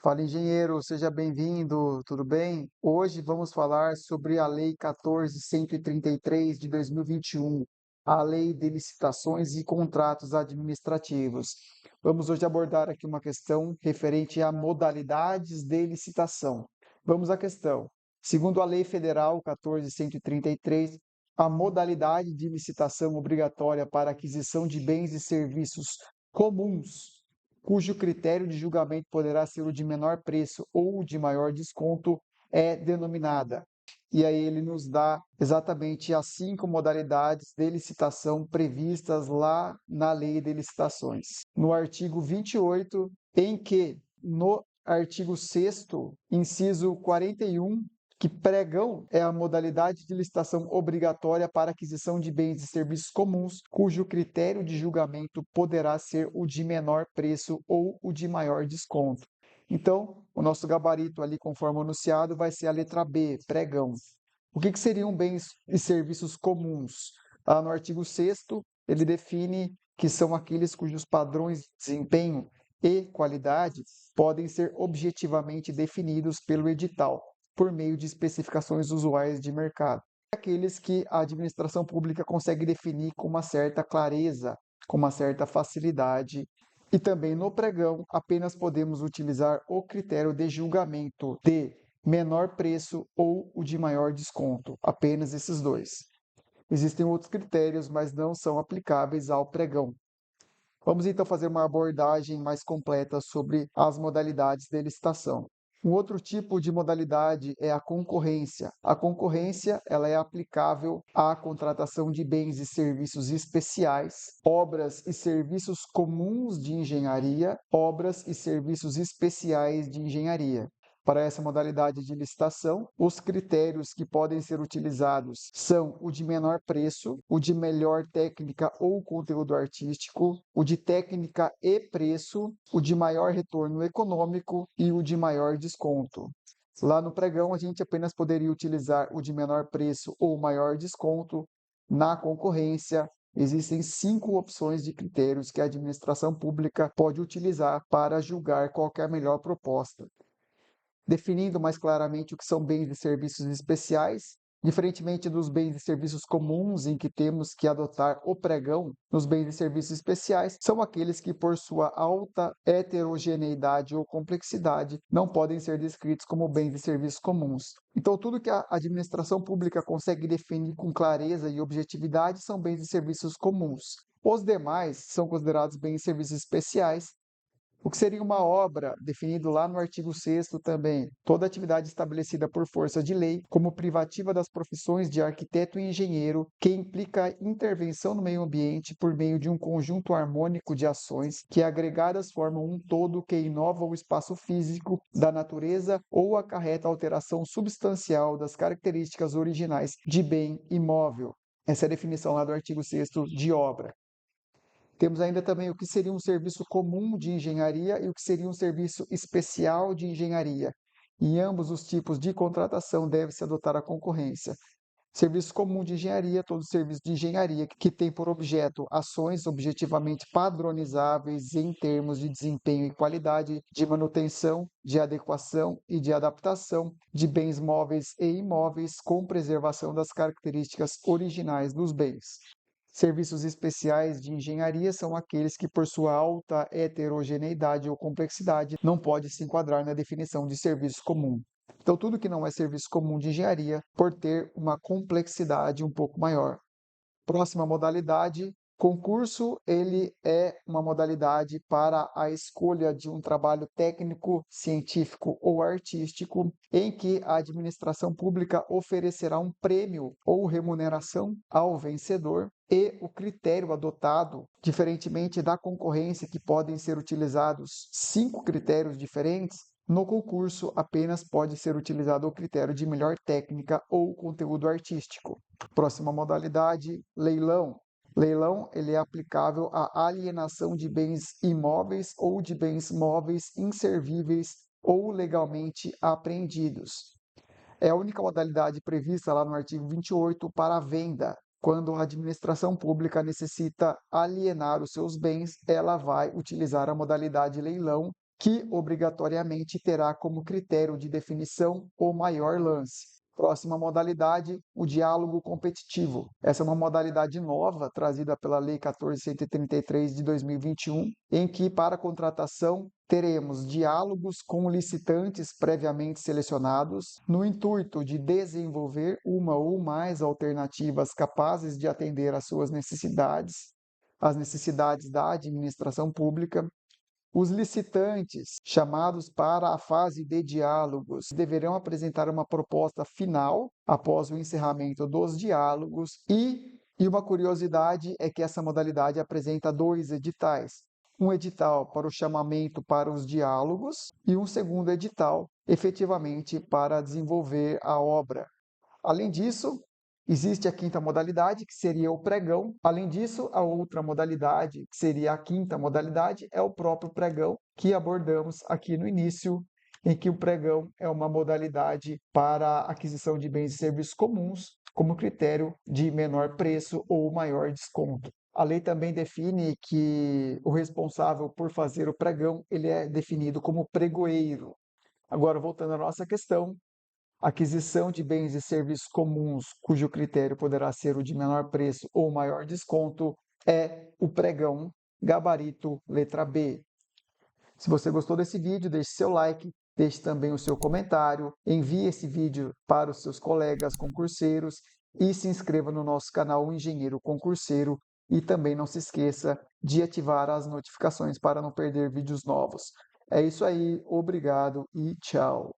Fala, engenheiro, seja bem-vindo, tudo bem? Hoje vamos falar sobre a Lei 14.133 de 2021, a Lei de Licitações e Contratos Administrativos. Vamos hoje abordar aqui uma questão referente a modalidades de licitação. Vamos à questão. Segundo a Lei Federal 14.133, a modalidade de licitação obrigatória para aquisição de bens e serviços comuns cujo critério de julgamento poderá ser o de menor preço ou de maior desconto, é denominada. E aí ele nos dá exatamente as 5 modalidades de licitação previstas lá na Lei de Licitações. No artigo 28, em que no artigo 6º, inciso 41, que pregão é a modalidade de licitação obrigatória para aquisição de bens e serviços comuns, cujo critério de julgamento poderá ser o de menor preço ou o de maior desconto. Então, o nosso gabarito ali, conforme anunciado, vai ser a letra B, pregão. O que seriam bens e serviços comuns? No artigo 6º, ele define que são aqueles cujos padrões de desempenho e qualidade podem ser objetivamente definidos pelo edital, por meio de especificações usuais de mercado. Aqueles que a administração pública consegue definir com uma certa clareza, com uma certa facilidade. E também no pregão, apenas podemos utilizar o critério de julgamento de menor preço ou o de maior desconto, apenas esses dois. Existem outros critérios, mas não são aplicáveis ao pregão. Vamos então fazer uma abordagem mais completa sobre as modalidades de licitação. Um outro tipo de modalidade é a concorrência. A concorrência, ela é aplicável à contratação de bens e serviços especiais, obras e serviços comuns de engenharia, obras e serviços especiais de engenharia. Para essa modalidade de licitação, os critérios que podem ser utilizados são o de menor preço, o de melhor técnica ou conteúdo artístico, o de técnica e preço, o de maior retorno econômico e o de maior desconto. Lá no pregão, a gente apenas poderia utilizar o de menor preço ou maior desconto. Na concorrência, existem 5 opções de critérios que a administração pública pode utilizar para julgar qual é a melhor proposta, definindo mais claramente o que são bens e serviços especiais, diferentemente dos bens e serviços comuns em que temos que adotar o pregão. Nos bens e serviços especiais, são aqueles que, por sua alta heterogeneidade ou complexidade, não podem ser descritos como bens e serviços comuns. Então, tudo que a administração pública consegue definir com clareza e objetividade são bens e serviços comuns. Os demais são considerados bens e serviços especiais. O que seria uma obra, definido lá no artigo 6º também, toda atividade estabelecida por força de lei, como privativa das profissões de arquiteto e engenheiro, que implica intervenção no meio ambiente por meio de um conjunto harmônico de ações que agregadas formam um todo que inova o espaço físico da natureza ou acarreta alteração substancial das características originais de bem imóvel. Essa é a definição lá do artigo 6º de obra. Temos ainda também o que seria um serviço comum de engenharia e o que seria um serviço especial de engenharia. Em ambos os tipos de contratação deve-se adotar a concorrência. Serviço comum de engenharia, todo serviço de engenharia que tem por objeto ações objetivamente padronizáveis em termos de desempenho e qualidade, de manutenção, de adequação e de adaptação de bens móveis e imóveis com preservação das características originais dos bens. Serviços especiais de engenharia são aqueles que, por sua alta heterogeneidade ou complexidade, não pode se enquadrar na definição de serviço comum. Então, tudo que não é serviço comum de engenharia, por ter uma complexidade um pouco maior. Próxima modalidade, concurso, ele é uma modalidade para a escolha de um trabalho técnico, científico ou artístico, em que a administração pública oferecerá um prêmio ou remuneração ao vencedor, e o critério adotado, diferentemente da concorrência, que podem ser utilizados 5 critérios diferentes, no concurso apenas pode ser utilizado o critério de melhor técnica ou conteúdo artístico. Próxima modalidade, leilão. Leilão, ele é aplicável à alienação de bens imóveis ou de bens móveis inservíveis ou legalmente apreendidos. É a única modalidade prevista lá no artigo 28 para a venda. Quando a administração pública necessita alienar os seus bens, ela vai utilizar a modalidade leilão, que obrigatoriamente terá como critério de definição o maior lance. Próxima modalidade, o diálogo competitivo. Essa é uma modalidade nova trazida pela Lei 14.133 de 2021, em que, para a contratação, teremos diálogos com licitantes previamente selecionados, no intuito de desenvolver uma ou mais alternativas capazes de atender às suas necessidades, as necessidades da administração pública. Os licitantes, chamados para a fase de diálogos, deverão apresentar uma proposta final após o encerramento dos diálogos e uma curiosidade é que essa modalidade apresenta 2 editais. Um edital para o chamamento para os diálogos e um segundo edital, efetivamente, para desenvolver a obra. Além disso, existe a quinta modalidade, que seria o pregão. Além disso, a outra modalidade, que seria a quinta modalidade, é o próprio pregão, que abordamos aqui no início, em que o pregão é uma modalidade para aquisição de bens e serviços comuns, como critério de menor preço ou maior desconto. A lei também define que o responsável por fazer o pregão, ele é definido como pregoeiro. Agora, voltando à nossa questão, aquisição de bens e serviços comuns, cujo critério poderá ser o de menor preço ou maior desconto, é o pregão, gabarito letra B. Se você gostou desse vídeo, deixe seu like, deixe também o seu comentário, envie esse vídeo para os seus colegas concurseiros e se inscreva no nosso canal Engenheiro Concurseiro e também não se esqueça de ativar as notificações para não perder vídeos novos. É isso aí, obrigado e tchau!